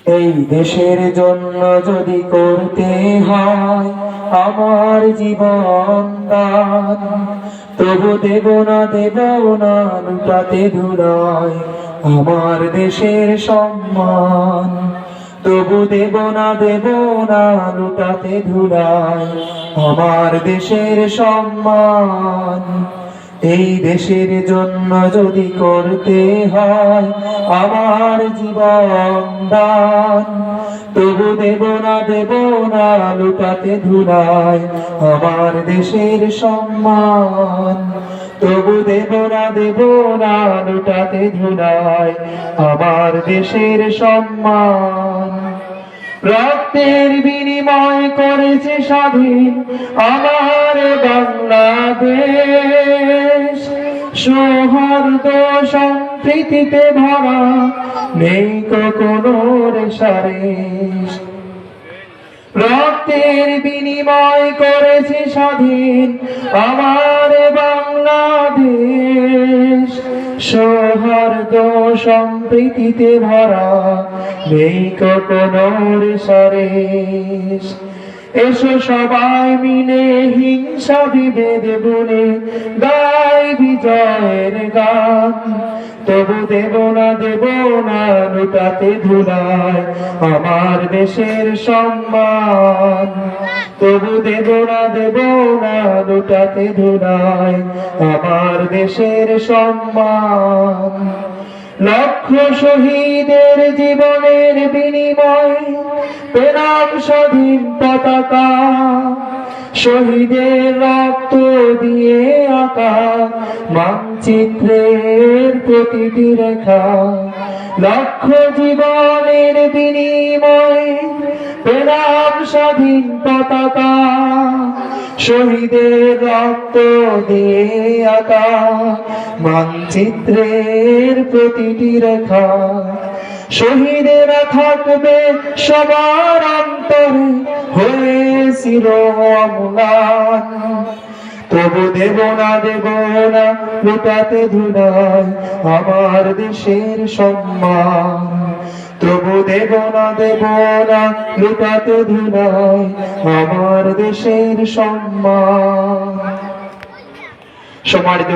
এই দেশের জন্য যদি করতে হয় আমার জীবন দান, তবু দেব না লুটাতে ধুলায় আমার দেশের সম্মান। তবু দেব না লুটাতে ধুলায় আমার দেশের সম্মান। এই দেশের জন্য যদি করতে হয় আমার জীবন দান, তবু দেব না লুটাতে ধুলায় আমার দেশের সম্মান। তবু দেব না লুটাতে ধুলায় আমার দেশের সম্মান। রক্তের বিনিময় করেছে স্বাধীন আমার বাংলাদেশ, সৌহার্দ সম্প্রীতিতে ভরা নেই কোনো রেশারেশ। রক্তের বিনিময় করেছে স্বাধীন আমার বাংলাদেশ, সৌহার্দ সম্প্রীতিতে ভরা নেই কোনো রেশারেশ। এসো সবাই মিলে হিংসা বিভেদ ভুলে গাই বিজয়ের গান। তবু দেব না লুটাতে ধুলায় আমার দেশের সম্মান। তবু দেব না লুটাতে ধুলায় আমার দেশের সম্মান। লক্ষ শহীদের জীবনের বিনিময় পেলাম স্বাধীন পতাকা, শহীদের রক্ত দিয়ে আঁকা মানচিত্রের প্রতিটি রেখা। লক্ষ জীবনের বিনিময় পেলাম স্বাধীন পতাকা, শহীদের রক্ত দিয়ে আঁকা মানচিত্রের প্রতিটি রেখা। শহীদেরা থাকবে সবার অন্তরে হয়ে চির অম্লান। তবু দেব না লুটাতে ধুলায় আমার দেশের সম্মান। তবু দেব না লুটাতে ধুলায় আমার দেশের সম্মান। সম্মানিত